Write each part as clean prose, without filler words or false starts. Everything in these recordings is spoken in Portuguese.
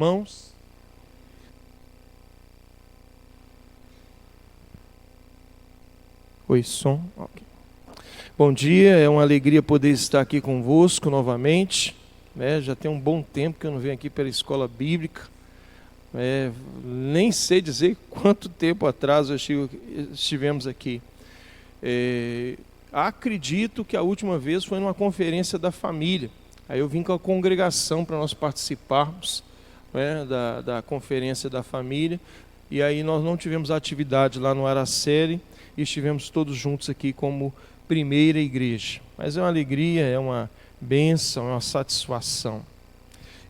Irmãos, oi, som. Okay. Bom dia, é uma alegria poder estar aqui convosco novamente. Já tem um bom tempo que eu não venho aqui pela escola bíblica. Nem sei dizer quanto tempo atrás estivemos aqui. Acredito que a última vez foi numa conferência da família. Aí eu vim com a congregação para nós participarmos da conferência da família, e aí nós não tivemos atividade lá no Araceli e estivemos todos juntos aqui como primeira igreja. Mas é uma alegria, é uma bênção, é uma satisfação.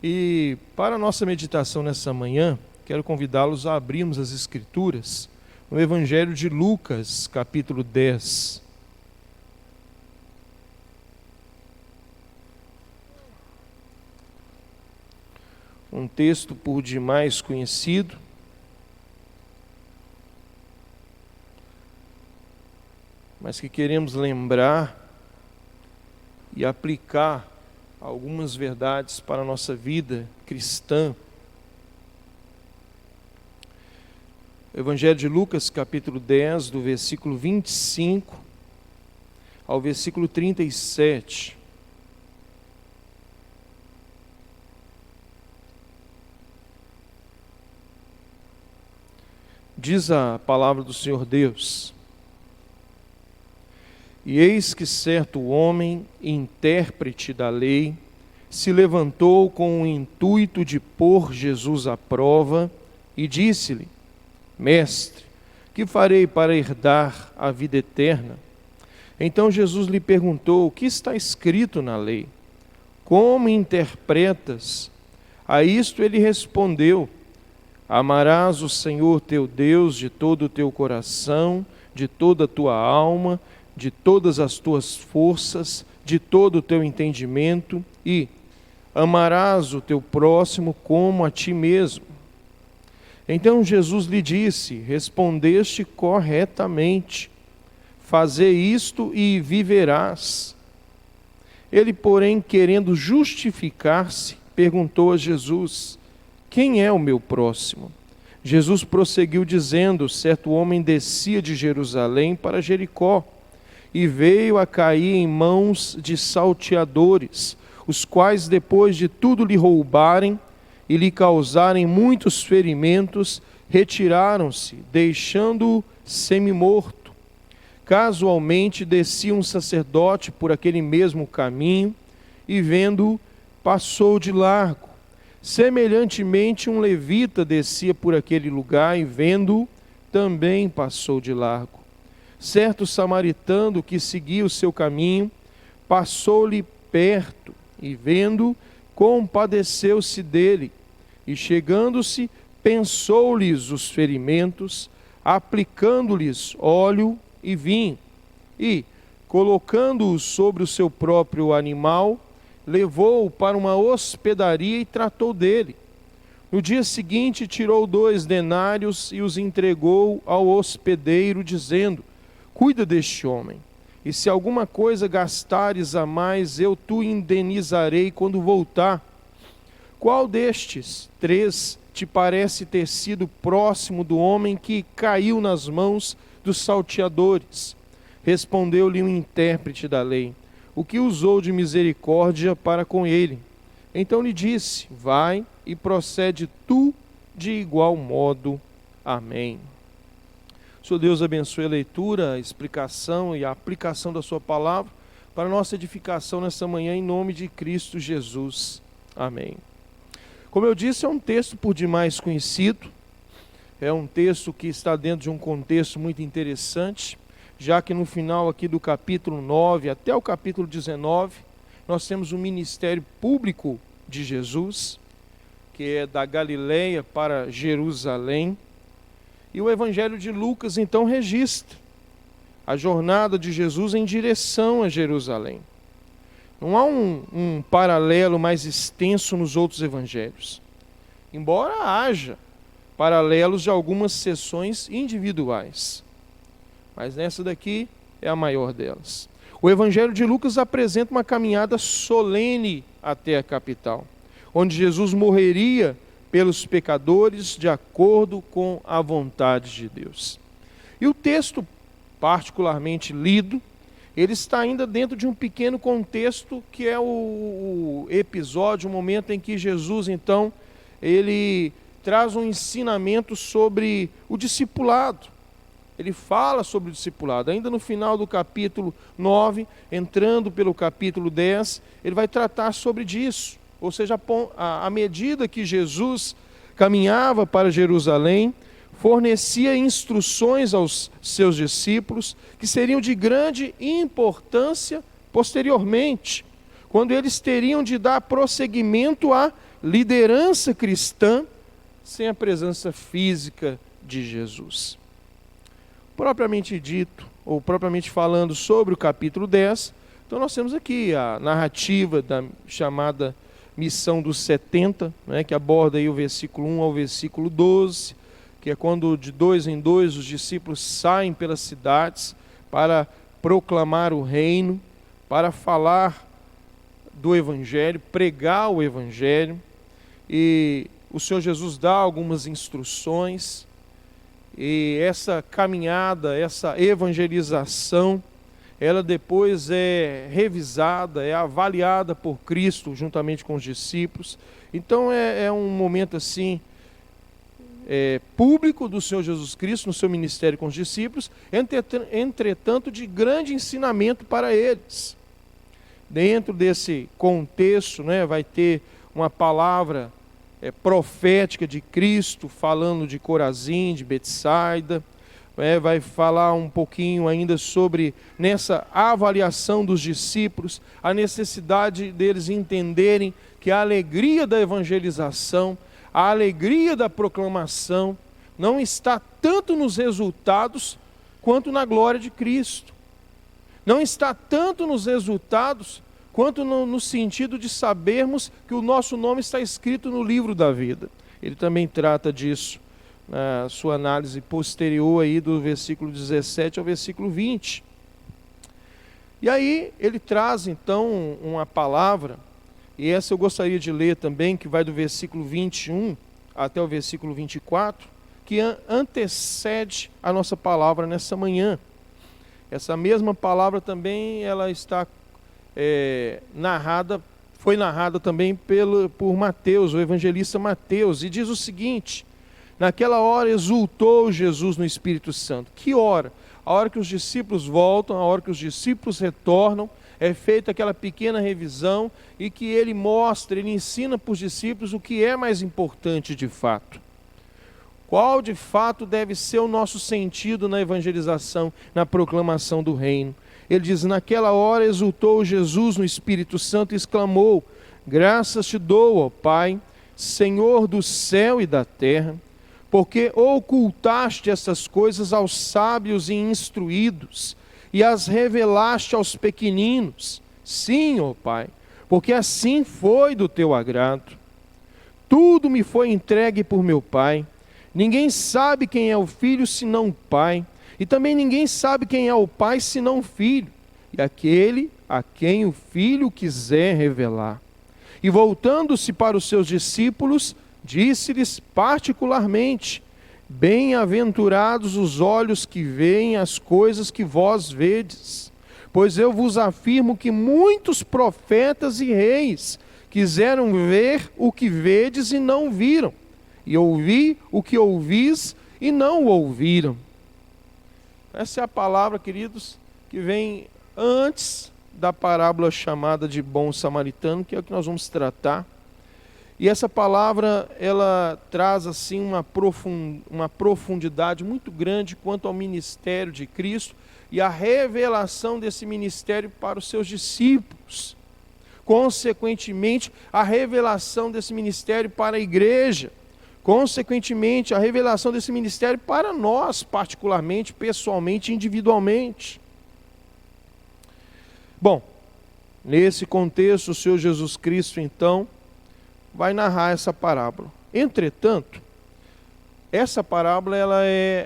E para a nossa meditação nessa manhã, quero convidá-los a abrirmos as Escrituras no Evangelho de Lucas, capítulo 10. Um texto por demais conhecido, mas que queremos lembrar e aplicar algumas verdades para a nossa vida cristã. Evangelho de Lucas, capítulo 10, do versículo 25 ao versículo 37. Diz a palavra do Senhor Deus: E eis que certo homem, intérprete da lei, se levantou com o intuito de pôr Jesus à prova e disse-lhe: Mestre, que farei para herdar a vida eterna? Então Jesus lhe perguntou: O que está escrito na lei? Como interpretas? A isto ele respondeu: Amarás o Senhor teu Deus de todo o teu coração, de toda a tua alma, de todas as tuas forças, de todo o teu entendimento, e amarás o teu próximo como a ti mesmo. Então Jesus lhe disse: Respondeste corretamente, fazei isto e viverás. Ele, porém, querendo justificar-se, perguntou a Jesus: Quem é o meu próximo? Jesus prosseguiu dizendo: Certo homem descia de Jerusalém para Jericó, e veio a cair em mãos de salteadores, os quais, depois de tudo lhe roubarem e lhe causarem muitos ferimentos, retiraram-se, deixando-o semi-morto. Casualmente descia um sacerdote por aquele mesmo caminho, e vendo-o, passou de largo. Semelhantemente, um levita descia por aquele lugar e, vendo-o, também passou de largo. Certo samaritano que seguia o seu caminho, passou-lhe perto e, vendo-o, compadeceu-se dele. E, chegando-se, pensou-lhes os ferimentos, aplicando-lhes óleo e vinho. E, colocando-o sobre o seu próprio animal, levou-o para uma hospedaria e tratou dele. No dia seguinte, tirou 2 denários e os entregou ao hospedeiro, dizendo: Cuida deste homem, e se alguma coisa gastares a mais, eu te indenizarei quando voltar. Qual destes 3 te parece ter sido próximo do homem que caiu nas mãos dos salteadores? Respondeu-lhe um intérprete da lei: O que usou de misericórdia para com ele? Então lhe disse: Vai e procede tu de igual modo. Amém. Senhor Deus, abençoe a leitura, a explicação e a aplicação da sua palavra para a nossa edificação nessa manhã, em nome de Cristo Jesus. Amém. Como eu disse, é um texto por demais conhecido, é um texto que está dentro de um contexto muito interessante, já que no final aqui do capítulo 9 até o capítulo 19, nós temos o ministério público de Jesus, que é da Galileia para Jerusalém. E o Evangelho de Lucas, então, registra a jornada de Jesus em direção a Jerusalém. Não há um paralelo mais extenso nos outros evangelhos, embora haja paralelos de algumas sessões individuais. Mas nessa daqui é a maior delas. O Evangelho de Lucas apresenta uma caminhada solene até a capital, onde Jesus morreria pelos pecadores de acordo com a vontade de Deus. E o texto, particularmente lido, ele está ainda dentro de um pequeno contexto que é o episódio, o momento em que Jesus, então, ele traz um ensinamento sobre o discipulado. Ele fala sobre o discipulado. Ainda no final do capítulo 9, entrando pelo capítulo 10, ele vai tratar sobre disso. Ou seja, à medida que Jesus caminhava para Jerusalém, fornecia instruções aos seus discípulos que seriam de grande importância posteriormente, quando eles teriam de dar prosseguimento à liderança cristã sem a presença física de Jesus. Propriamente dito, ou propriamente falando sobre o capítulo 10, então nós temos aqui a narrativa da chamada Missão dos 70, né, que aborda aí o versículo 1 ao versículo 12, que é quando de 2 em 2 os discípulos saem pelas cidades para proclamar o reino, para falar do Evangelho, pregar o Evangelho, e o Senhor Jesus dá algumas instruções, e essa caminhada, essa evangelização, ela depois é revisada, é avaliada por Cristo juntamente com os discípulos. Então é um momento assim, público do Senhor Jesus Cristo no seu ministério com os discípulos, entretanto de grande ensinamento para eles. Dentro desse contexto, né, vai ter uma palavra profética de Cristo, falando de Corazim, de Betsaida, vai falar um pouquinho ainda sobre, nessa avaliação dos discípulos, a necessidade deles entenderem que a alegria da evangelização, a alegria da proclamação, não está tanto nos resultados quanto na glória de Cristo. Não está tanto nos resultados quanto no sentido de sabermos que o nosso nome está escrito no livro da vida. Ele também trata disso na sua análise posterior aí do versículo 17 ao versículo 20. E aí ele traz então uma palavra, e essa eu gostaria de ler também, que vai do versículo 21 até o versículo 24, que antecede a nossa palavra nessa manhã. Essa mesma palavra também ela está foi narrada também por Mateus, o evangelista Mateus, e diz o seguinte: naquela hora exultou Jesus no Espírito Santo. Que hora? A hora que os discípulos voltam, a hora que os discípulos retornam, é feita aquela pequena revisão e que ele mostra, ele ensina para os discípulos o que é mais importante de fato. Qual de fato deve ser o nosso sentido na evangelização, na proclamação do reino. Ele diz: naquela hora exultou Jesus no Espírito Santo e exclamou: graças te dou, ó Pai, Senhor do céu e da terra, porque ocultaste estas coisas aos sábios e instruídos, e as revelaste aos pequeninos. Sim, ó Pai, porque assim foi do teu agrado. Tudo me foi entregue por meu Pai. Ninguém sabe quem é o Filho senão o Pai, e também ninguém sabe quem é o Pai senão o Filho, e aquele a quem o Filho quiser revelar. E voltando-se para os seus discípulos, disse-lhes particularmente: bem-aventurados os olhos que veem as coisas que vós vedes, pois eu vos afirmo que muitos profetas e reis quiseram ver o que vedes e não viram, e ouvir o que ouvis e não o ouviram. Essa é a palavra, queridos, que vem antes da parábola chamada de bom samaritano, que é o que nós vamos tratar. E essa palavra, ela traz assim uma profundidade muito grande quanto ao ministério de Cristo e a revelação desse ministério para os seus discípulos. Consequentemente, a revelação desse ministério para a igreja. Consequentemente, a revelação desse ministério para nós, particularmente, pessoalmente, individualmente. Bom, nesse contexto, o Senhor Jesus Cristo, então, vai narrar essa parábola. Entretanto, essa parábola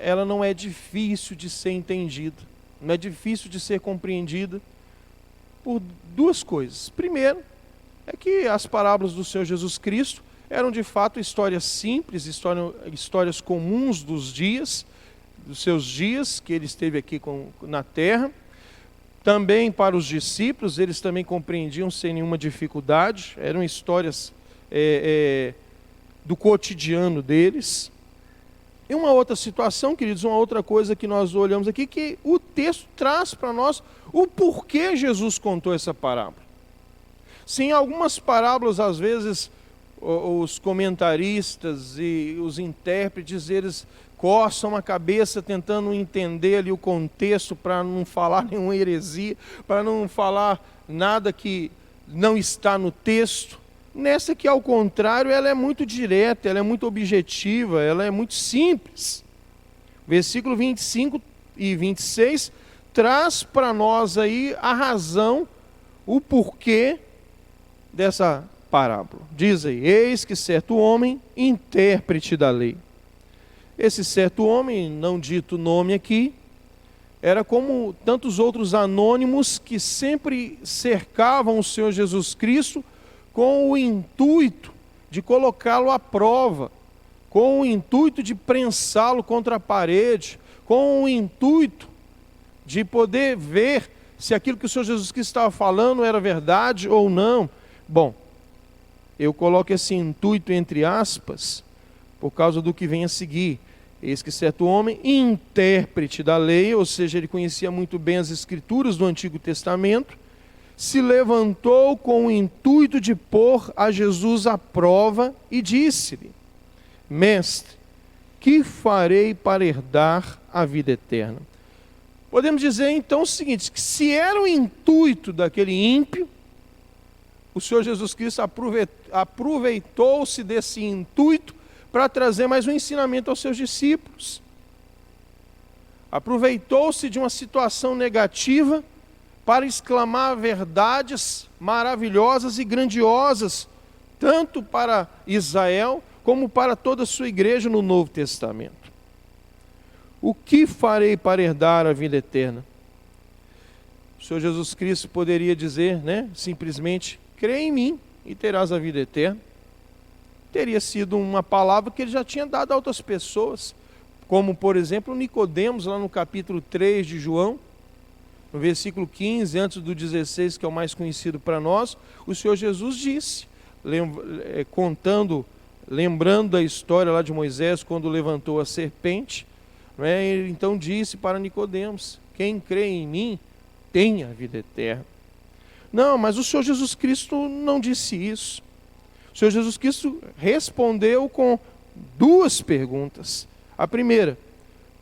ela não é difícil de ser entendida, não é difícil de ser compreendida por duas coisas. Primeiro, é que as parábolas do Senhor Jesus Cristo, eram de fato histórias simples, histórias comuns dos seus dias que ele esteve aqui na terra. Também para os discípulos, eles também compreendiam sem nenhuma dificuldade, eram histórias do cotidiano deles. E uma outra situação, queridos, uma outra coisa que nós olhamos aqui, que o texto traz para nós o porquê Jesus contou essa parábola. Sim, algumas parábolas, às vezes, os comentaristas e os intérpretes, eles coçam a cabeça tentando entender ali o contexto para não falar nenhuma heresia, para não falar nada que não está no texto. Nessa aqui, ao contrário, ela é muito direta, ela é muito objetiva, ela é muito simples. Versículo 25 e 26 traz para nós aí a razão, o porquê dessa parábola. Diz aí: eis que certo homem, intérprete da lei. Esse certo homem, não dito nome aqui, era como tantos outros anônimos que sempre cercavam o Senhor Jesus Cristo com o intuito de colocá-lo à prova, com o intuito de prensá-lo contra a parede, com o intuito de poder ver se aquilo que o Senhor Jesus Cristo estava falando era verdade ou não. Bom, eu coloco esse intuito entre aspas, por causa do que vem a seguir. Eis que certo homem, intérprete da lei, ou seja, ele conhecia muito bem as escrituras do Antigo Testamento, se levantou com o intuito de pôr a Jesus à prova e disse-lhe: Mestre, que farei para herdar a vida eterna? Podemos dizer então o seguinte, que se era o intuito daquele ímpio, o Senhor Jesus Cristo aproveitou-se desse intuito para trazer mais um ensinamento aos seus discípulos. Aproveitou-se de uma situação negativa para exclamar verdades maravilhosas e grandiosas, tanto para Israel como para toda a sua igreja no Novo Testamento. O que farei para herdar a vida eterna? O Senhor Jesus Cristo poderia dizer, simplesmente: crê em mim e terás a vida eterna. Teria sido uma palavra que ele já tinha dado a outras pessoas, como por exemplo Nicodemos, lá no capítulo 3 de João, no versículo 15, antes do 16, que é o mais conhecido para nós, o Senhor Jesus disse, lembrando da história lá de Moisés, quando levantou a serpente, ele então disse para Nicodemos: quem crê em mim tem a vida eterna. Não, mas o Senhor Jesus Cristo não disse isso. O Senhor Jesus Cristo respondeu com duas perguntas. A primeira: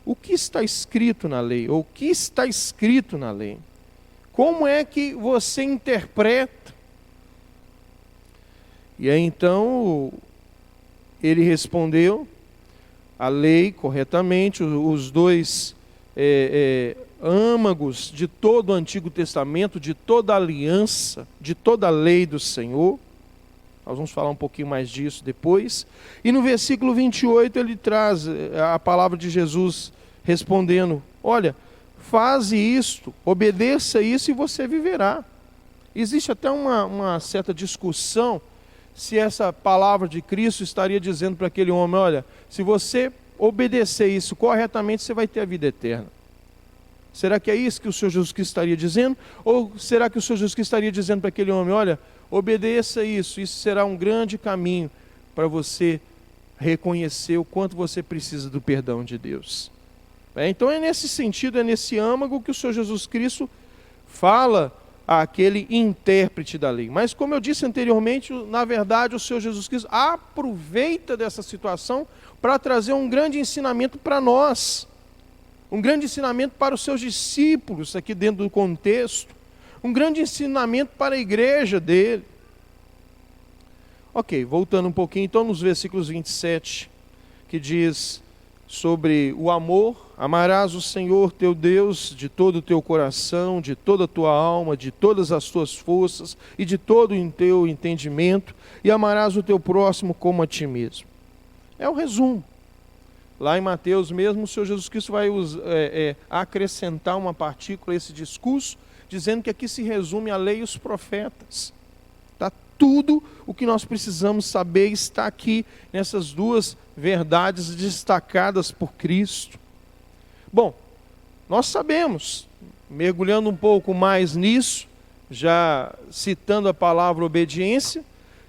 o que está escrito na lei? Ou o que está escrito na lei? Como é que você interpreta? E aí então ele respondeu a lei corretamente, os dois âmagos de todo o Antigo Testamento, de toda a aliança, de toda a lei do Senhor. Nós vamos falar um pouquinho mais disso depois. E no versículo 28 ele traz a palavra de Jesus respondendo: olha, faze isto, obedeça isso e você viverá. Existe até uma certa discussão se essa palavra de Cristo estaria dizendo para aquele homem: olha, se você obedecer isso corretamente, você vai ter a vida eterna. Será que é isso que o Senhor Jesus Cristo estaria dizendo? Ou será que o Senhor Jesus Cristo estaria dizendo para aquele homem: olha, obedeça isso será um grande caminho para você reconhecer o quanto você precisa do perdão de Deus? Então é nesse sentido, é nesse âmago que o Senhor Jesus Cristo fala àquele intérprete da lei. Mas como eu disse anteriormente, na verdade o Senhor Jesus Cristo aproveita dessa situação para trazer um grande ensinamento para nós, um grande ensinamento para os seus discípulos aqui dentro do contexto, um grande ensinamento para a igreja dele. Ok, voltando um pouquinho então nos versículos 27, que diz sobre o amor: amarás o Senhor teu Deus de todo o teu coração, de toda a tua alma, de todas as tuas forças e de todo o teu entendimento, e amarás o teu próximo como a ti mesmo. É o resumo. Lá em Mateus mesmo, o Senhor Jesus Cristo vai acrescentar uma partícula a esse discurso, dizendo que aqui se resume a lei e os profetas. Está Tudo o que nós precisamos saber está aqui nessas duas verdades destacadas por Cristo. Bom, nós sabemos, mergulhando um pouco mais nisso, já citando a palavra obediência,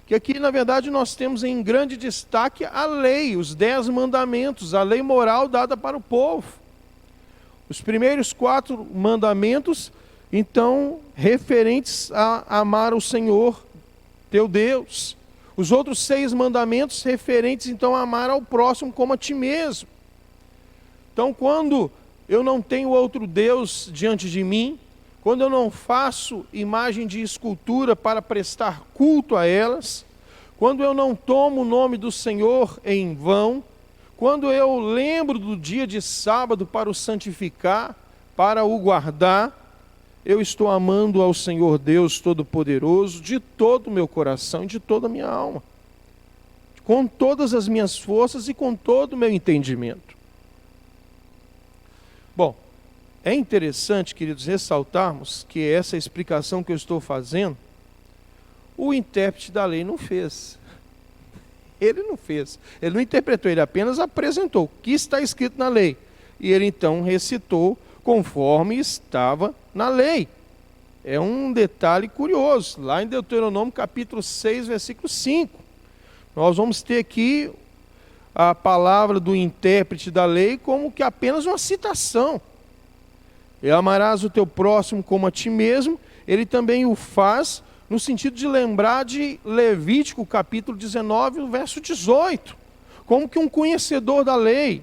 que aqui na verdade nós temos em grande destaque a lei, os 10 mandamentos, a lei moral dada para o povo. Os primeiros 4 mandamentos, então, referentes a amar o Senhor, teu Deus. Os outros 6 mandamentos referentes, então, a amar ao próximo como a ti mesmo. Então, quando eu não tenho outro Deus diante de mim, quando eu não faço imagem de escultura para prestar culto a elas, quando eu não tomo o nome do Senhor em vão, quando eu lembro do dia de sábado para o santificar, para o guardar, eu estou amando ao Senhor Deus Todo-Poderoso de todo o meu coração e de toda a minha alma, com todas as minhas forças e com todo o meu entendimento. Bom, é interessante, queridos, ressaltarmos que essa explicação que eu estou fazendo, o intérprete da lei não fez. Ele não fez, ele não interpretou, ele apenas apresentou o que está escrito na lei. E ele então recitou conforme estava na lei. É um detalhe curioso, lá em Deuteronômio capítulo 6, versículo 5. Nós vamos ter aqui a palavra do intérprete da lei como que apenas uma citação. E amarás o teu próximo como a ti mesmo, ele também o faz no sentido de lembrar de Levítico capítulo 19, verso 18, como que um conhecedor da lei.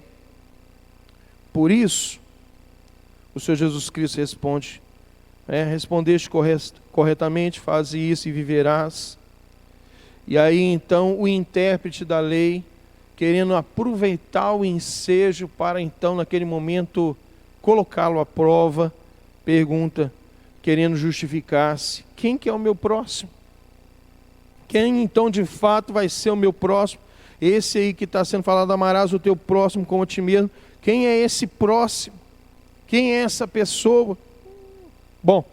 Por isso, o Senhor Jesus Cristo responde, respondeste corretamente, faze isso e viverás. E aí então o intérprete da lei, querendo aproveitar o ensejo para então naquele momento colocá-lo à prova, pergunta, querendo justificar-se, quem que é o meu próximo? Quem então de fato vai ser o meu próximo? Esse aí que está sendo falado, amarás o teu próximo como a ti mesmo. Quem é esse próximo? Quem é essa pessoa? Bom,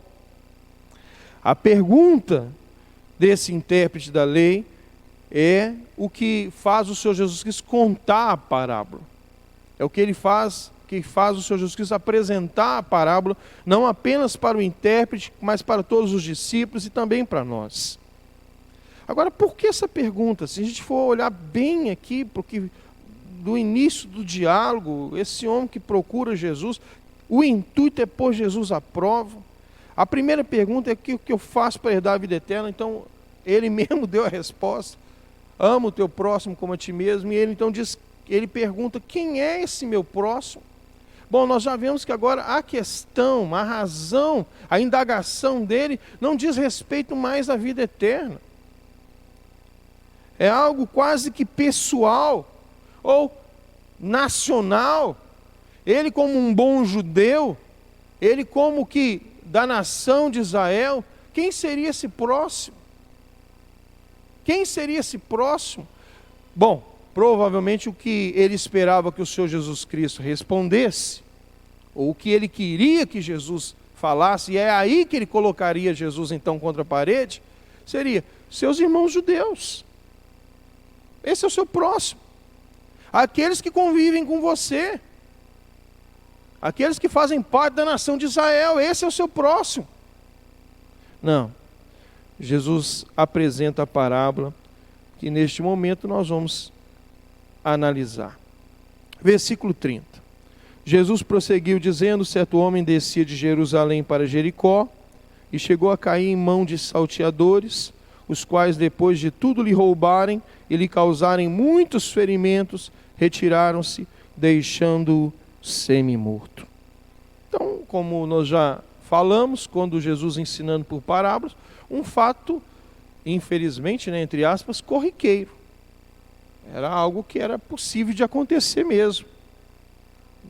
a pergunta desse intérprete da lei é o que faz o Senhor Jesus Cristo contar a parábola. É o que ele faz, que faz o Senhor Jesus Cristo apresentar a parábola, não apenas para o intérprete, mas para todos os discípulos e também para nós. Agora, por que essa pergunta? Se a gente for olhar bem aqui, porque do início do diálogo, esse homem que procura Jesus, o intuito é pôr Jesus à prova. A primeira pergunta é o que eu faço para herdar a vida eterna? Então, ele mesmo deu a resposta, ama o teu próximo como a ti mesmo, e ele então diz, ele pergunta, quem é esse meu próximo? Bom, nós já vemos que agora a questão, a razão, a indagação dele não diz respeito mais à vida eterna. É algo quase que pessoal ou nacional. Ele como um bom judeu, ele como que da nação de Israel, quem seria esse próximo? Quem seria esse próximo? Bom, provavelmente o que ele esperava que o Senhor Jesus Cristo respondesse, ou o que ele queria que Jesus falasse, e é aí que ele colocaria Jesus então contra a parede, seria, seus irmãos judeus. Esse é o seu próximo. Aqueles que convivem com você. Aqueles que fazem parte da nação de Israel, esse é o seu próximo. Não. Jesus apresenta a parábola que neste momento nós vamos analisar. Versículo 30. Jesus prosseguiu dizendo, certo homem descia de Jerusalém para Jericó e chegou a cair em mão de salteadores, os quais depois de tudo lhe roubarem e lhe causarem muitos ferimentos, retiraram-se, deixando-o semi-morto. Então, como nós já falamos, quando Jesus ensinando por parábolas, um fato, infelizmente, entre aspas, corriqueiro. Era algo que era possível de acontecer mesmo.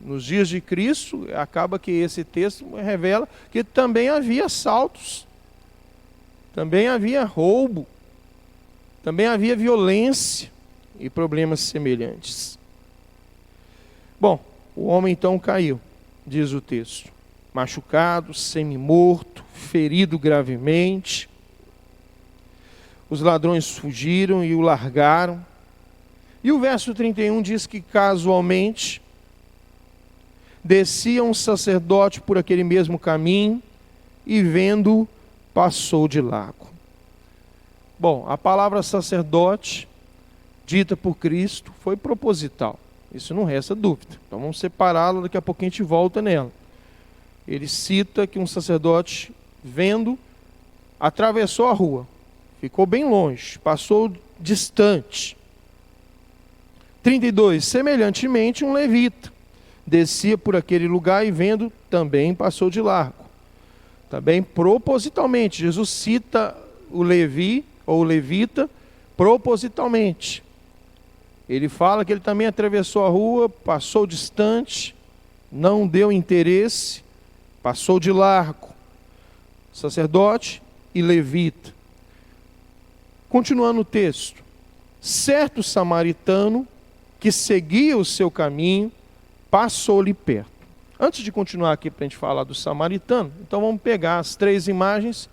Nos dias de Cristo, acaba que esse texto revela que também havia assaltos, também havia roubo, também havia violência e problemas semelhantes. Bom, o homem então caiu, diz o texto, machucado, semi-morto, ferido gravemente. os ladrões fugiram e o largaram. E o verso 31 diz que casualmente descia um sacerdote por aquele mesmo caminho e vendo, passou de largo. Bom, a palavra sacerdote, dita por Cristo, foi proposital. Isso não resta dúvida. Então vamos separá-la, daqui a pouquinho a gente volta nela. Ele cita que um sacerdote, vendo, atravessou a rua. Ficou bem longe, passou distante. 32. Semelhantemente, um levita descia por aquele lugar e vendo, também passou de largo. Também propositalmente, Jesus cita o Levi, ou o levita, propositalmente. Ele fala que ele também atravessou a rua, passou distante, não deu interesse, passou de largo. Sacerdote e levita. Continuando o texto. Certo samaritano que seguia o seu caminho, passou-lhe perto. Antes de continuar aqui para a gente falar do samaritano, então vamos pegar as 3 imagens,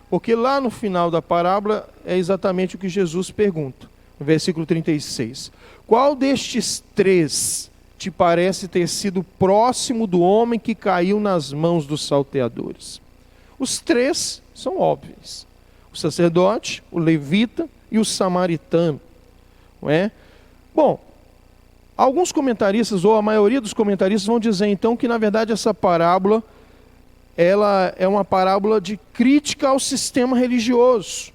porque lá no final da parábola é exatamente o que Jesus pergunta. No versículo 36. Qual destes 3 te parece ter sido próximo do homem que caiu nas mãos dos salteadores? Os 3 são óbvios. O sacerdote, o levita e o samaritano. Não é? Bom, alguns comentaristas, ou a maioria dos comentaristas, vão dizer então que na verdade essa parábola, ela é uma parábola de crítica ao sistema religioso.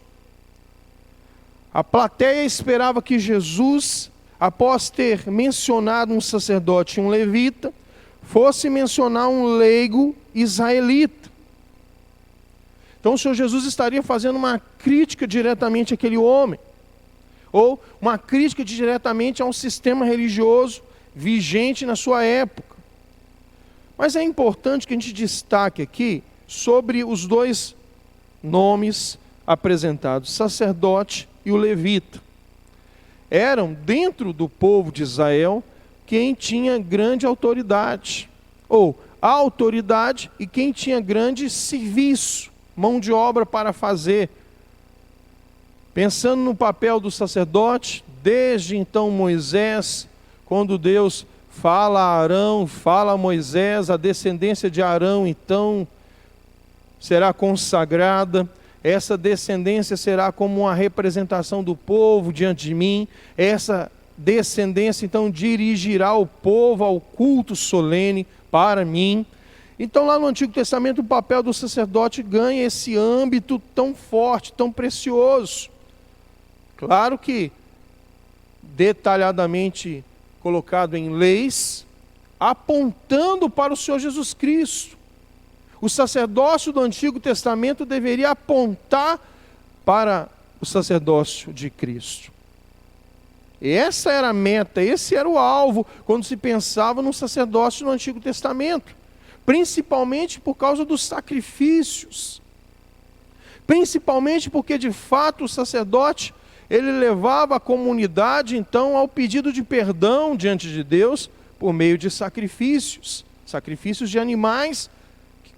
A plateia esperava que Jesus, após ter mencionado um sacerdote e um levita, fosse mencionar um leigo israelita. Então o Senhor Jesus estaria fazendo uma crítica diretamente àquele homem, ou uma crítica diretamente a um sistema religioso vigente na sua época. Mas é importante que a gente destaque aqui sobre os 2 nomes apresentados, sacerdote e o levita. Eram, dentro do povo de Israel, quem tinha grande autoridade, ou a autoridade e quem tinha grande serviço, mão de obra para fazer. Pensando no papel do sacerdote, desde então Moisés, quando Deus fala a Arão, fala a Moisés, a descendência de Arão então será consagrada. Essa descendência será como uma representação do povo diante de mim. Essa descendência então dirigirá o povo ao culto solene para mim. Então lá no Antigo Testamento o papel do sacerdote ganha esse âmbito tão forte, tão precioso. Claro que detalhadamente colocado em leis, apontando para o Senhor Jesus Cristo. O sacerdócio do Antigo Testamento deveria apontar para o sacerdócio de Cristo. E essa era a meta, esse era o alvo quando se pensava no sacerdócio no Antigo Testamento. Principalmente por causa dos sacrifícios. Principalmente porque de fato o sacerdote, ele levava a comunidade então ao pedido de perdão diante de Deus por meio de sacrifícios. Sacrifícios de animais,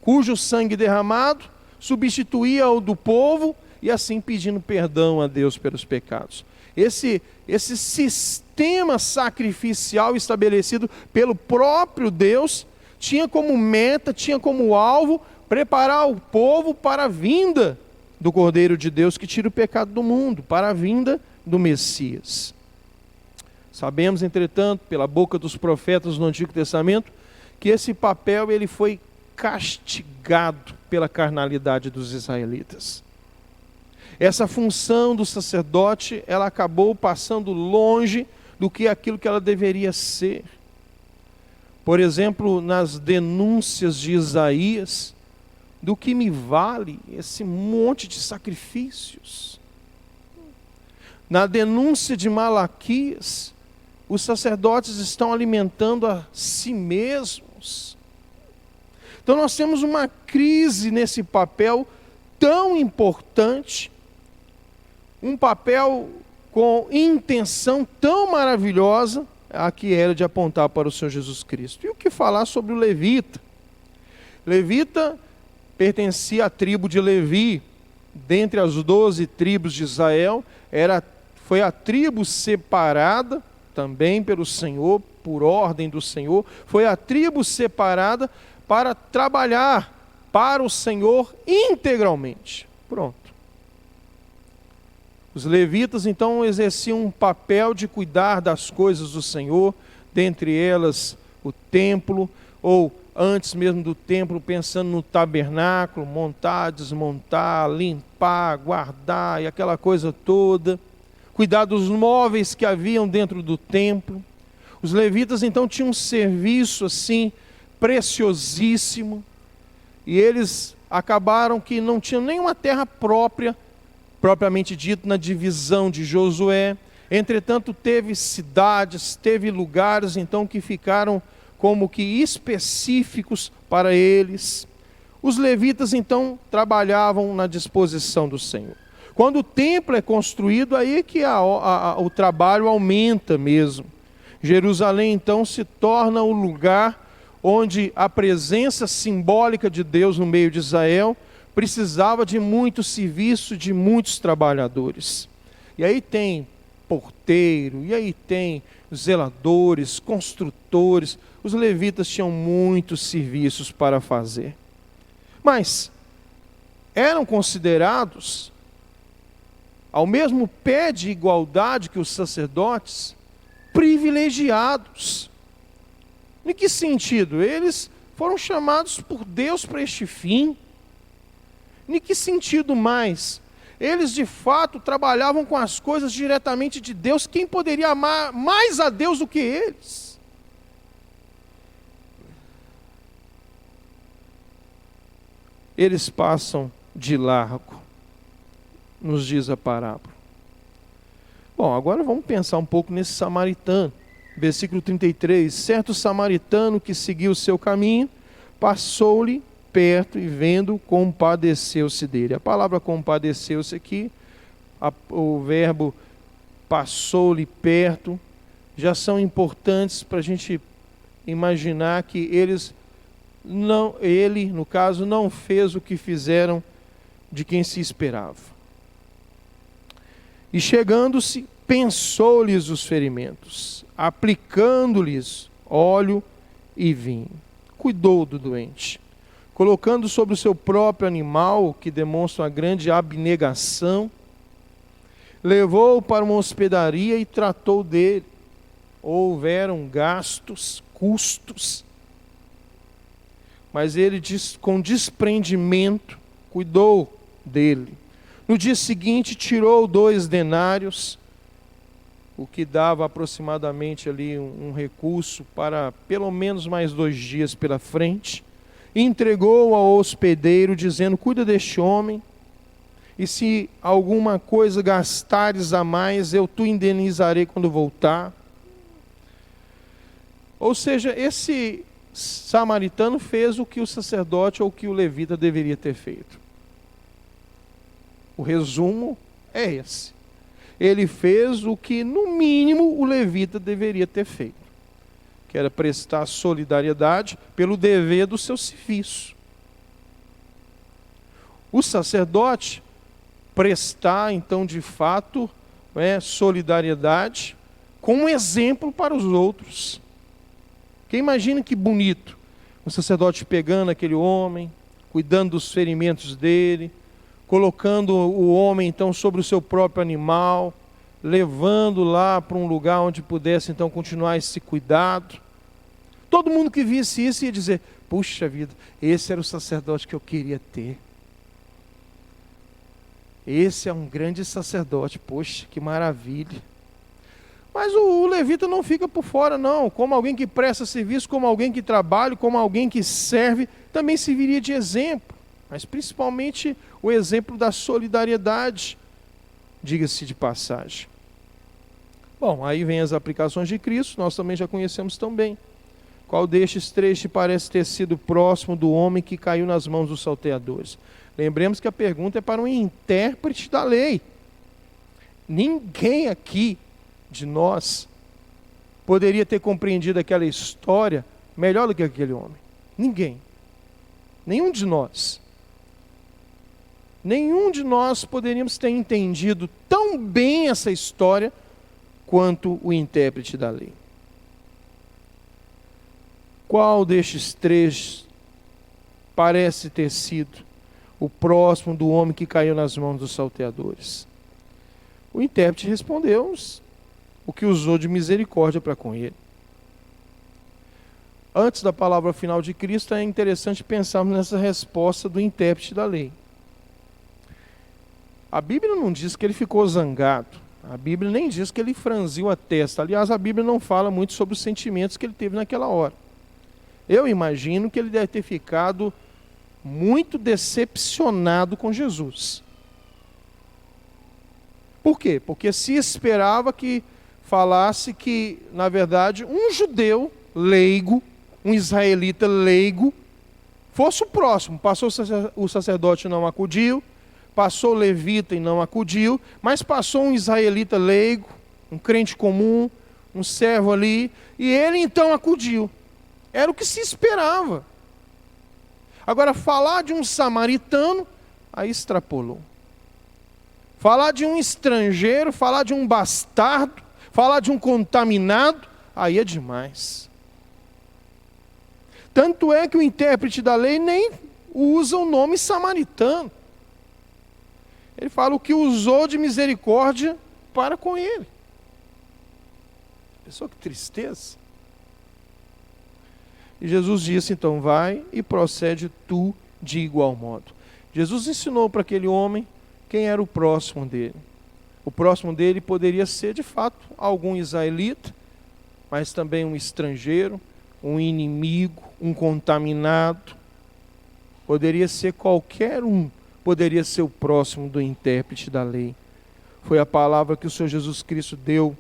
cujo sangue derramado substituía o do povo, e assim pedindo perdão a Deus pelos pecados. Esse sistema sacrificial estabelecido pelo próprio Deus tinha como meta, tinha como alvo preparar o povo para a vinda do Cordeiro de Deus que tira o pecado do mundo, para a vinda do Messias. Sabemos, entretanto, pela boca dos profetas no Antigo Testamento, que esse papel ele foi castigado pela carnalidade dos israelitas. Essa função do sacerdote, ela acabou passando longe do que aquilo que ela deveria ser. Por exemplo, nas denúncias de Isaías, do que me vale esse monte de sacrifícios? Na denúncia de Malaquias, os sacerdotes estão alimentando a si mesmos. Então nós temos uma crise nesse papel tão importante, um papel com intenção tão maravilhosa, a que era de apontar para o Senhor Jesus Cristo. E o que falar sobre o levita? Levita pertencia à tribo de Levi, dentre as 12 tribos de Israel, foi a tribo separada, também pelo Senhor, por ordem do Senhor, foi a tribo separada para trabalhar para o Senhor integralmente. Pronto. Os levitas então exerciam um papel de cuidar das coisas do Senhor, dentre elas o templo, ou antes mesmo do templo, pensando no tabernáculo, montar, desmontar, limpar, guardar e aquela coisa toda, cuidar dos móveis que haviam dentro do templo. Os levitas então tinham um serviço assim preciosíssimo, e eles acabaram que não tinham nenhuma terra própria, propriamente dito, na divisão de Josué. Entretanto, teve cidades, teve lugares então que ficaram como que específicos para eles. Os levitas então trabalhavam na disposição do Senhor. Quando o templo é construído, aí é que o trabalho aumenta mesmo. Jerusalém então se torna o lugar onde a presença simbólica de Deus no meio de Israel precisava de muito serviço, de muitos trabalhadores. E aí tem porteiro, e aí tem zeladores, construtores. Os levitas tinham muitos serviços para fazer. Mas eram considerados ao mesmo pé de igualdade que os sacerdotes, privilegiados. Em que sentido? Eles foram chamados por Deus para este fim. Em que sentido mais? Eles de fato trabalhavam com as coisas diretamente de Deus. Quem poderia amar mais a Deus do que eles? Eles passam de largo, nos diz a parábola. Bom, agora vamos pensar um pouco nesse samaritano. Versículo 33, certo samaritano que seguiu o seu caminho, passou-lhe perto e vendo, compadeceu-se dele. A palavra compadeceu-se aqui, o verbo passou-lhe perto, já são importantes para a gente imaginar que ele, no caso, não fez o que fizeram de quem se esperava. E chegando-se, pensou-lhes os ferimentos, aplicando-lhes óleo e vinho. Cuidou do doente, colocando sobre o seu próprio animal, que demonstra uma grande abnegação, levou-o para uma hospedaria e tratou dele. Houveram gastos, custos, mas ele, com desprendimento, cuidou dele. No dia seguinte, tirou 2 denários, o que dava aproximadamente ali um recurso para pelo menos mais 2 dias pela frente, e entregou ao hospedeiro, dizendo: cuida deste homem, e se alguma coisa gastares a mais, eu te indenizarei quando voltar. Ou seja, esse samaritano fez o que o sacerdote ou o que o levita deveria ter feito. O resumo é esse. Ele fez o que, no mínimo, o levita deveria ter feito, que era prestar solidariedade pelo dever do seu serviço. O sacerdote prestar, então, de fato, solidariedade com um exemplo para os outros. Porque imagina que bonito, o sacerdote pegando aquele homem, cuidando dos ferimentos dele, colocando o homem então sobre o seu próprio animal, levando lá para um lugar onde pudesse então continuar esse cuidado. Todo mundo que visse isso ia dizer: puxa vida, esse era o sacerdote que eu queria ter. Esse é um grande sacerdote, poxa, que maravilha. Mas o levita não fica por fora não, como alguém que presta serviço, como alguém que trabalha, como alguém que serve, também serviria de exemplo. Mas principalmente o exemplo da solidariedade, diga-se de passagem. Bom, aí vem as aplicações de Cristo, nós também já conhecemos tão bem. Qual destes 3 te parece ter sido próximo do homem que caiu nas mãos dos salteadores? Lembremos que a pergunta é para um intérprete da lei. Ninguém aqui de nós poderia ter compreendido aquela história melhor do que aquele homem. Ninguém. Nenhum de nós. Nenhum de nós poderíamos ter entendido tão bem essa história quanto o intérprete da lei. Qual destes três parece ter sido o próximo do homem que caiu nas mãos dos salteadores? O intérprete respondeu o que usou de misericórdia para com ele. Antes da palavra final de Cristo, é interessante pensarmos nessa resposta do intérprete da lei. A Bíblia não diz que ele ficou zangado. A Bíblia nem diz que ele franziu a testa. Aliás, a Bíblia não fala muito sobre os sentimentos que ele teve naquela hora. Eu imagino que ele deve ter ficado muito decepcionado com Jesus. Por quê? Porque se esperava que falasse que, na verdade, um judeu leigo, um israelita leigo, fosse o próximo. Passou o sacerdote e não acudiu, passou o levita e não acudiu, mas passou um israelita leigo, um crente comum, um servo ali, e ele então acudiu. Era o que se esperava. Agora, falar de um samaritano, aí extrapolou. Falar de um estrangeiro, falar de um bastardo, falar de um contaminado, aí é demais. Tanto é que o intérprete da lei nem usa o nome samaritano. Ele fala o que usou de misericórdia para com ele. Pessoal, que tristeza. E Jesus disse, então, vai e procede tu de igual modo. Jesus ensinou para aquele homem quem era o próximo dele. O próximo dele poderia ser, de fato, algum israelita, mas também um estrangeiro, um inimigo, um contaminado. Poderia ser qualquer um, poderia ser o próximo do intérprete da lei. Foi a palavra que o Senhor Jesus Cristo deu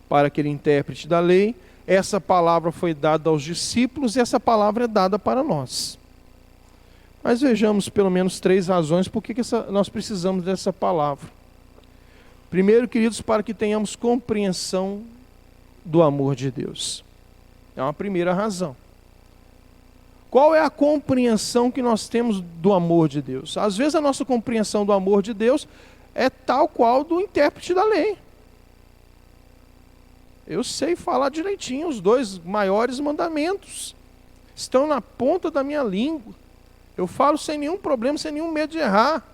para aquele intérprete da lei. Essa palavra foi dada aos discípulos e essa palavra é dada para nós. Mas vejamos pelo menos 3 razões por que nós precisamos dessa palavra. Primeiro, queridos, para que tenhamos compreensão do amor de Deus. É uma primeira razão. Qual é a compreensão que nós temos do amor de Deus? Às vezes a nossa compreensão do amor de Deus é tal qual do intérprete da lei. Eu sei falar direitinho os 2 maiores mandamentos. Estão na ponta da minha língua. Eu falo sem nenhum problema, sem nenhum medo de errar.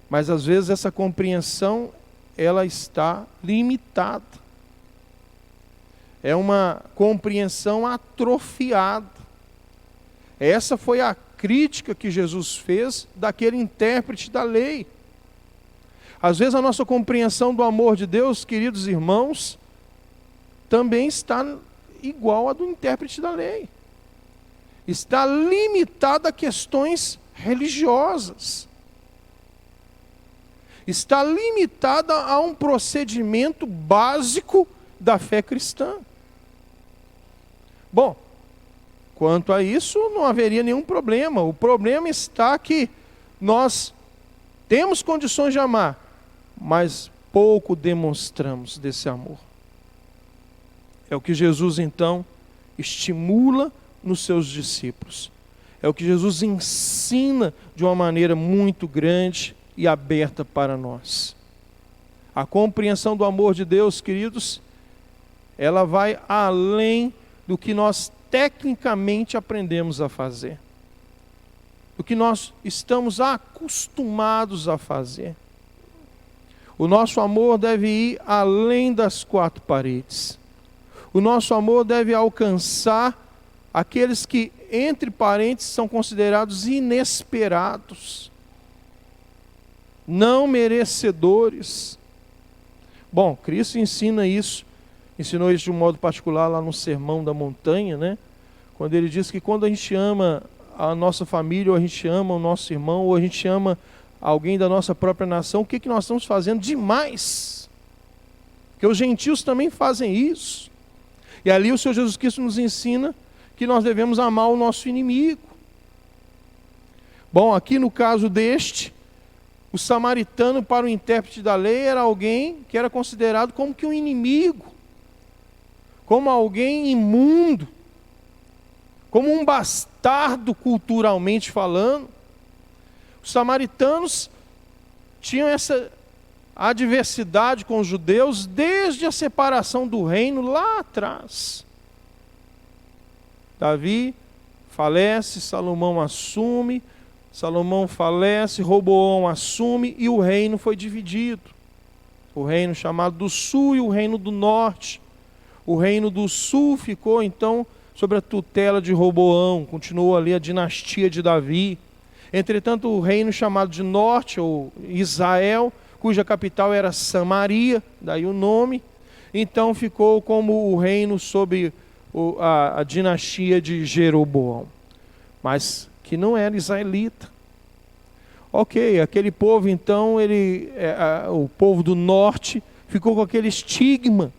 Mas às vezes essa compreensão, ela está limitada. É uma compreensão atrofiada. Essa foi a crítica que Jesus fez daquele intérprete da lei. Às vezes a nossa compreensão do amor de Deus, queridos irmãos, também está igual a do intérprete da lei. Está limitada a questões religiosas. Está limitada a um procedimento básico da fé cristã. Bom, quanto a isso, não haveria nenhum problema. O problema está que nós temos condições de amar, mas pouco demonstramos desse amor. É o que Jesus, então, estimula nos seus discípulos. É o que Jesus ensina de uma maneira muito grande e aberta para nós. A compreensão do amor de Deus, queridos, ela vai além do que nós tecnicamente aprendemos a fazer, do que nós estamos acostumados a fazer. O nosso amor deve ir além das 4 paredes. O nosso amor deve alcançar aqueles que, entre parênteses, são considerados inesperados, não merecedores. Bom, Cristo ensina isso, ensinou isso de um modo particular lá no Sermão da Montanha, né? Quando ele diz que quando a gente ama a nossa família, ou a gente ama o nosso irmão, ou a gente ama alguém da nossa própria nação, o que nós estamos fazendo demais? Porque os gentios também fazem isso. E ali o Senhor Jesus Cristo nos ensina que nós devemos amar o nosso inimigo. Bom, aqui no caso deste, o samaritano para o intérprete da lei era alguém que era considerado como que um inimigo, como alguém imundo, como um bastardo culturalmente falando. Os samaritanos tinham essa adversidade com os judeus desde a separação do reino lá atrás. Davi falece, Salomão assume, Salomão falece, Roboão assume e o reino foi dividido. O reino chamado do sul e o reino do norte. O reino do sul ficou então sob a tutela de Roboão, continuou ali a dinastia de Davi. Entretanto, o reino chamado de norte, ou Israel, cuja capital era Samaria, daí o nome, então ficou como o reino sob a dinastia de Jeroboão, mas que não era israelita. Ok, aquele povo então, o povo do norte, ficou com aquele estigma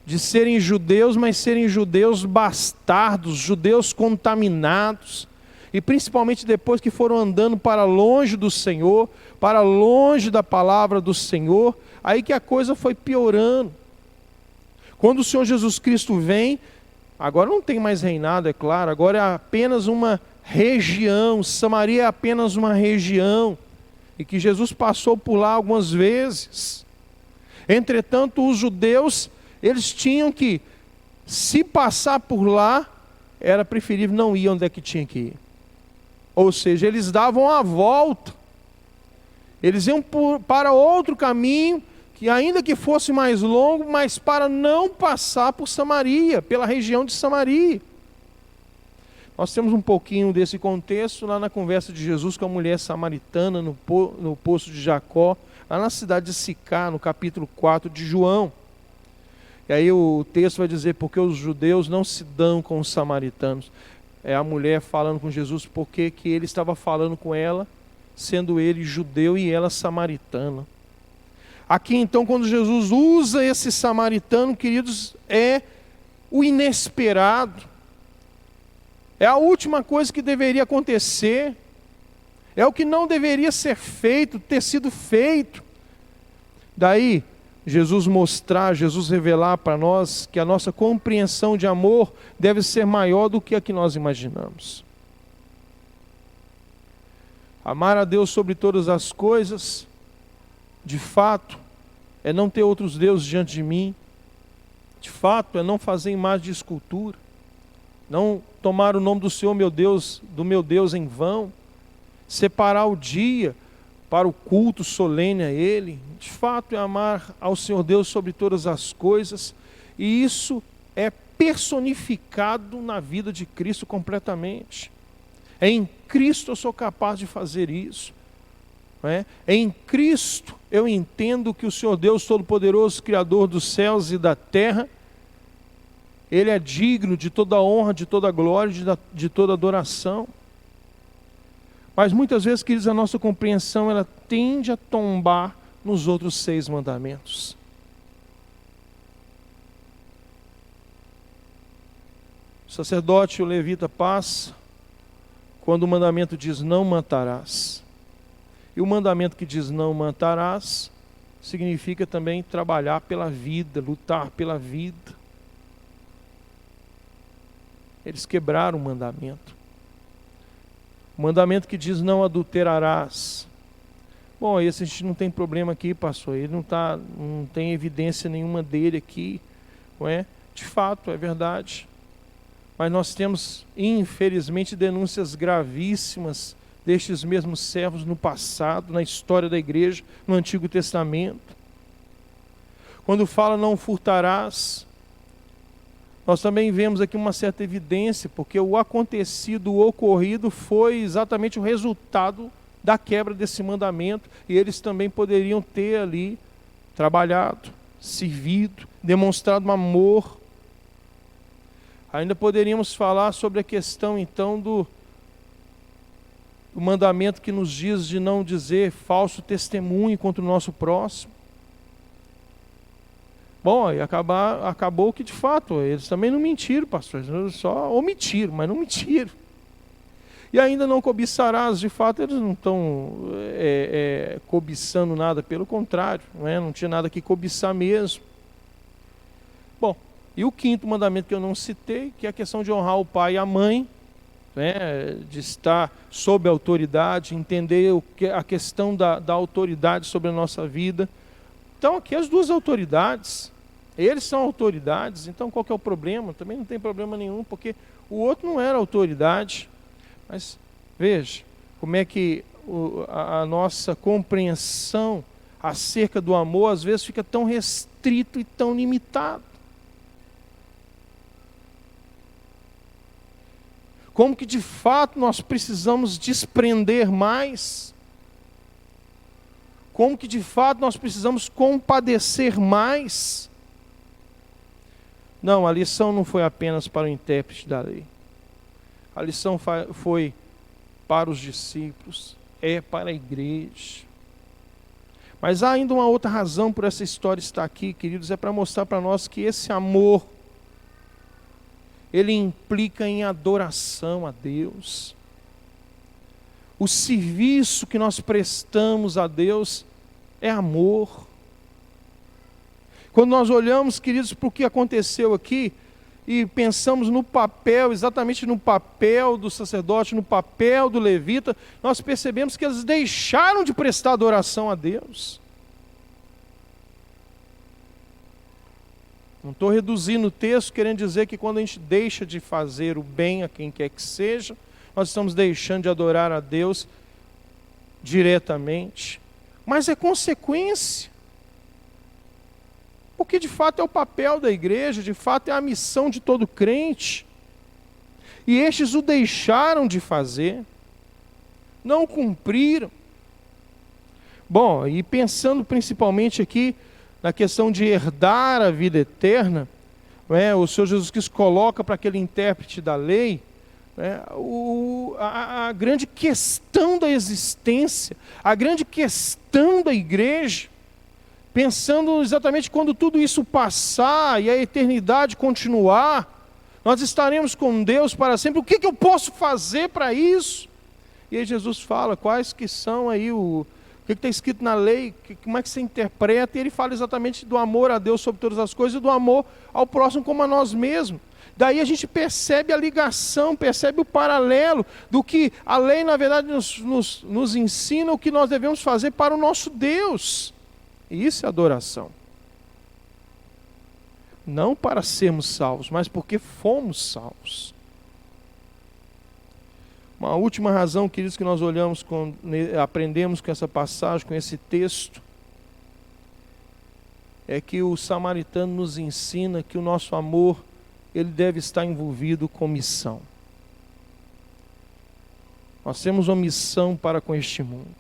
de serem judeus, mas serem judeus bastardos, judeus contaminados, e principalmente depois que foram andando para longe do Senhor, para longe da palavra do Senhor, aí que a coisa foi piorando. Quando o Senhor Jesus Cristo vem, agora não tem mais reinado, é claro, agora é apenas uma região, Samaria é apenas uma região, e que Jesus passou por lá algumas vezes. Entretanto, os judeus, eles tinham que, se passar por lá, era preferível não ir onde é que tinha que ir. Ou seja, eles davam a volta. Eles iam para outro caminho, que ainda que fosse mais longo, mas para não passar por Samaria, pela região de Samaria. Nós temos um pouquinho desse contexto lá na conversa de Jesus com a mulher samaritana no poço de Jacó, lá na cidade de Sicá, no capítulo 4 de João. E aí o texto vai dizer, porque os judeus não se dão com os samaritanos. É a mulher falando com Jesus, porque que ele estava falando com ela, sendo ele judeu e ela samaritana. Aqui então, quando Jesus usa esse samaritano, queridos, é o inesperado. É a última coisa que deveria acontecer. É o que não deveria ser feito, ter sido feito. Daí, Jesus revelar para nós que a nossa compreensão de amor deve ser maior do que a que nós imaginamos. Amar a Deus sobre todas as coisas, de fato, é não ter outros deuses diante de mim. De fato, é não fazer imagem de escultura. Não tomar o nome do Senhor, do meu Deus em vão. Separar o dia para o culto solene a Ele. De fato é amar ao Senhor Deus sobre todas as coisas, e isso é personificado na vida de Cristo completamente. Em Cristo eu sou capaz de fazer isso, não é? Em Cristo eu entendo que o Senhor Deus Todo-Poderoso, Criador dos céus e da terra, Ele é digno de toda honra, de toda glória, de toda adoração. Mas muitas vezes, queridos, a nossa compreensão ela tende a tombar nos outros 6 mandamentos. O sacerdote e o levita passa quando o mandamento diz não matarás. E o mandamento que diz não matarás significa também trabalhar pela vida, lutar pela vida. Eles quebraram o mandamento. O mandamento que diz não adulterarás. Bom, esse a gente não tem problema aqui, pastor. Ele não tem evidência nenhuma dele aqui, não é? De fato, é verdade. Mas nós temos, infelizmente, denúncias gravíssimas destes mesmos servos no passado, na história da igreja, no Antigo Testamento. Quando fala não furtarás, nós também vemos aqui uma certa evidência, porque o acontecido, o ocorrido, foi exatamente o resultado da quebra desse mandamento, e eles também poderiam ter ali trabalhado, servido, demonstrado um amor. Ainda poderíamos falar sobre a questão então do mandamento que nos diz de não dizer falso testemunho contra o nosso próximo. Bom, e acabou que de fato, eles também não mentiram, pastor, eles só omitiram, mas não mentiram. E ainda não cobiçarás, de fato eles não estão cobiçando nada, pelo contrário, não tinha nada que cobiçar mesmo. Bom, e o 5º mandamento que eu não citei, que é a questão de honrar o pai e a mãe, né, de estar sob autoridade, entender a questão da autoridade sobre a nossa vida. Então aqui as duas autoridades, eles são autoridades, então qual que é o problema? Também não tem problema nenhum, porque o outro não era autoridade. Mas veja, como é que a nossa compreensão acerca do amor às vezes fica tão restrito e tão limitado. Como que de fato nós precisamos desprender mais. Como que de fato nós precisamos compadecer mais. Não, a lição não foi apenas para o intérprete da lei. A lição foi para os discípulos, é para a igreja. Mas há ainda uma outra razão por essa história estar aqui, queridos, é para mostrar para nós que esse amor, ele implica em adoração a Deus. O serviço que nós prestamos a Deus é amor. Quando nós olhamos, queridos, para o que aconteceu aqui, e pensamos no papel, exatamente no papel do sacerdote, no papel do levita, nós percebemos que eles deixaram de prestar adoração a Deus. Não estou reduzindo o texto, querendo dizer que quando a gente deixa de fazer o bem a quem quer que seja, nós estamos deixando de adorar a Deus diretamente. Mas é consequência. Porque de fato é o papel da igreja, de fato é a missão de todo crente. E estes o deixaram de fazer, não cumpriram. Bom, e pensando principalmente aqui na questão de herdar a vida eterna, o Senhor Jesus Cristo coloca para aquele intérprete da lei, a grande questão da existência, a grande questão da igreja, pensando exatamente quando tudo isso passar e a eternidade continuar, nós estaremos com Deus para sempre. O que eu posso fazer para isso? E aí Jesus fala quais que são aí o que está escrito na lei, como é que você interpreta, e ele fala exatamente do amor a Deus sobre todas as coisas e do amor ao próximo como a nós mesmos. Daí a gente percebe a ligação, percebe o paralelo do que a lei na verdade nos ensina o que nós devemos fazer para o nosso Deus. E isso é adoração. Não para sermos salvos, mas porque fomos salvos. Uma última razão, queridos, que nós olhamos, aprendemos com essa passagem, com esse texto, é que o samaritano nos ensina que o nosso amor, ele deve estar envolvido com missão. Nós temos uma missão para com este mundo.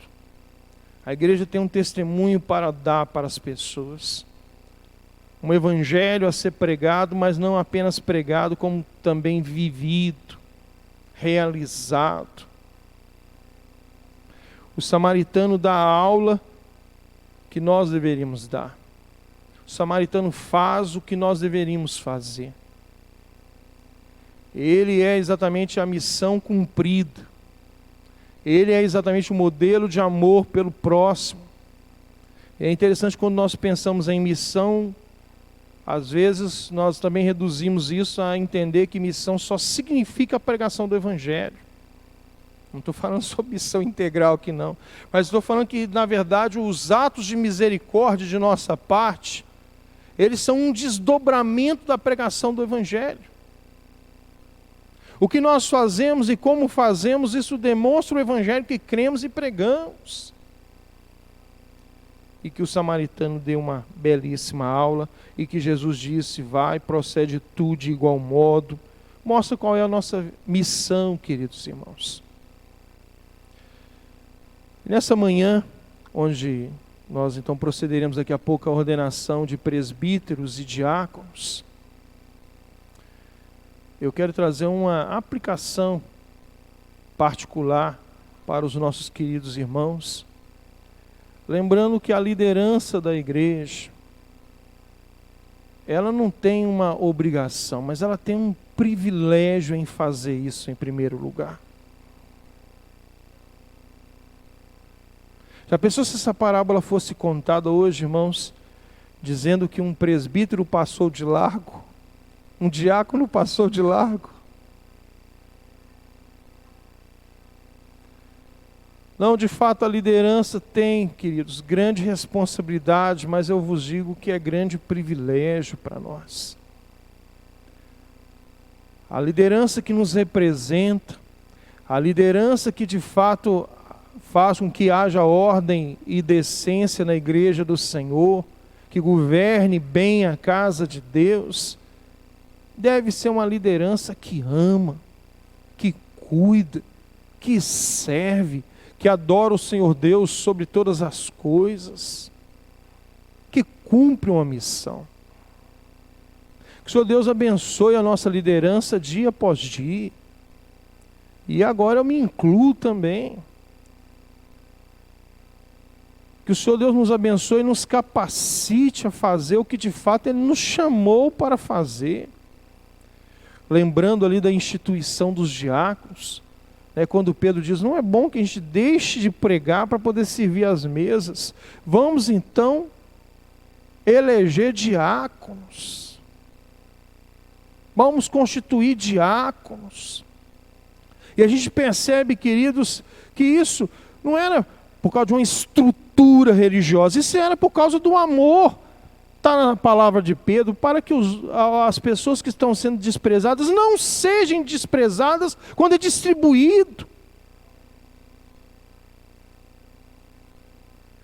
A igreja tem um testemunho para dar para as pessoas. Um evangelho a ser pregado, mas não apenas pregado, como também vivido, realizado. O samaritano dá a aula que nós deveríamos dar. O samaritano faz o que nós deveríamos fazer. Ele é exatamente a missão cumprida. Ele é exatamente o modelo de amor pelo próximo. É interessante quando nós pensamos em missão, às vezes nós também reduzimos isso a entender que missão só significa a pregação do Evangelho. Não estou falando sobre missão integral aqui não, mas estou falando que na verdade os atos de misericórdia de nossa parte, eles são um desdobramento da pregação do Evangelho. O que nós fazemos e como fazemos, isso demonstra o Evangelho que cremos e pregamos. E que o samaritano deu uma belíssima aula, e que Jesus disse, vai, procede tu de igual modo. Mostra qual é a nossa missão, queridos irmãos. Nessa manhã, onde nós então procederemos daqui a pouco à ordenação de presbíteros e diáconos, eu quero trazer uma aplicação particular para os nossos queridos irmãos, lembrando que a liderança da igreja, ela não tem uma obrigação, mas ela tem um privilégio em fazer isso em primeiro lugar. Já pensou se essa parábola fosse contada hoje, irmãos, dizendo que um presbítero passou de largo? Um diácono passou de largo? Não, de fato a liderança tem, queridos, grande responsabilidade, mas eu vos digo que é grande privilégio para nós. A liderança que nos representa, a liderança que de fato faz com que haja ordem e decência na igreja do Senhor, que governe bem a casa de Deus, deve ser uma liderança que ama, que cuida, que serve, que adora o Senhor Deus sobre todas as coisas, que cumpre uma missão. Que o Senhor Deus abençoe a nossa liderança dia após dia. E agora eu me incluo também. Que o Senhor Deus nos abençoe e nos capacite a fazer o que de fato Ele nos chamou para fazer. Lembrando ali da instituição dos diáconos, quando Pedro diz, não é bom que a gente deixe de pregar para poder servir às mesas. Vamos então eleger diáconos. Vamos constituir diáconos. E a gente percebe, queridos, que isso não era por causa de uma estrutura religiosa, isso era por causa do amor. Está na palavra de Pedro, para que as pessoas que estão sendo desprezadas não sejam desprezadas quando é distribuído.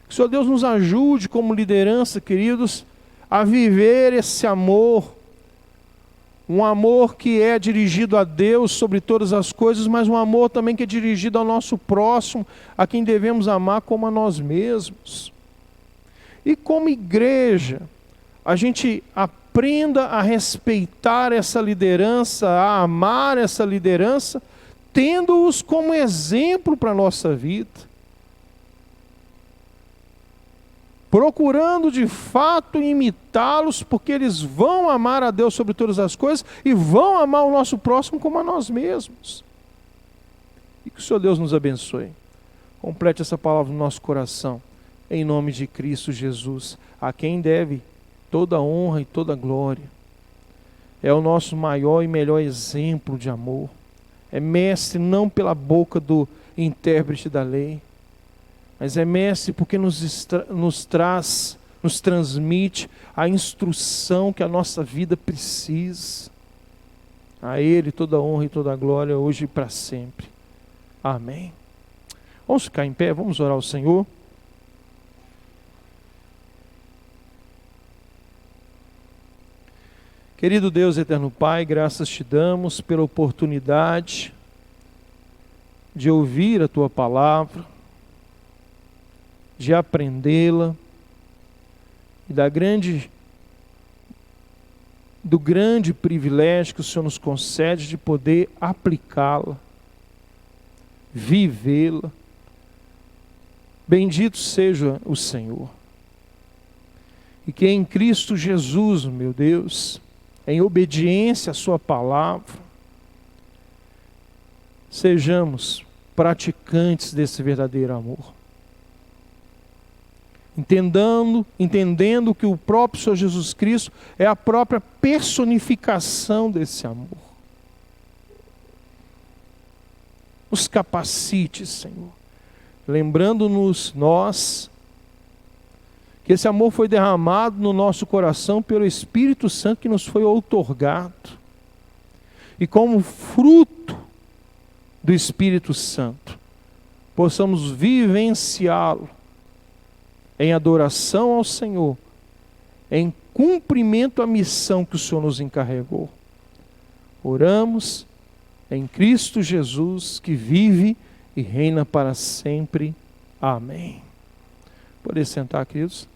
Que o Senhor Deus nos ajude como liderança, queridos, a viver esse amor. Um amor que é dirigido a Deus sobre todas as coisas, mas um amor também que é dirigido ao nosso próximo, a quem devemos amar como a nós mesmos. E como igreja, a gente aprenda a respeitar essa liderança, a amar essa liderança, tendo-os como exemplo para a nossa vida. Procurando de fato imitá-los, porque eles vão amar a Deus sobre todas as coisas e vão amar o nosso próximo como a nós mesmos. E que o Senhor Deus nos abençoe. Complete essa palavra no nosso coração, em nome de Cristo Jesus, a quem deve toda honra e toda glória. É o nosso maior e melhor exemplo de amor. É mestre não pela boca do intérprete da lei, mas é mestre porque nos transmite a instrução que a nossa vida precisa. A Ele toda honra e toda glória, hoje e para sempre. Amém. Vamos ficar em pé, vamos orar ao Senhor. Querido Deus, eterno Pai, graças te damos pela oportunidade de ouvir a Tua palavra, de aprendê-la e do grande privilégio que o Senhor nos concede de poder aplicá-la, vivê-la. Bendito seja o Senhor. E que em Cristo Jesus, meu Deus, em obediência à Sua palavra, sejamos praticantes desse verdadeiro amor. Entendendo que o próprio Senhor Jesus Cristo é a própria personificação desse amor. Nos capacite, Senhor, lembrando-nos nós que esse amor foi derramado no nosso coração pelo Espírito Santo que nos foi outorgado. E como fruto do Espírito Santo, possamos vivenciá-lo em adoração ao Senhor, em cumprimento à missão que o Senhor nos encarregou. Oramos em Cristo Jesus, que vive e reina para sempre. Amém. Podem sentar, queridos.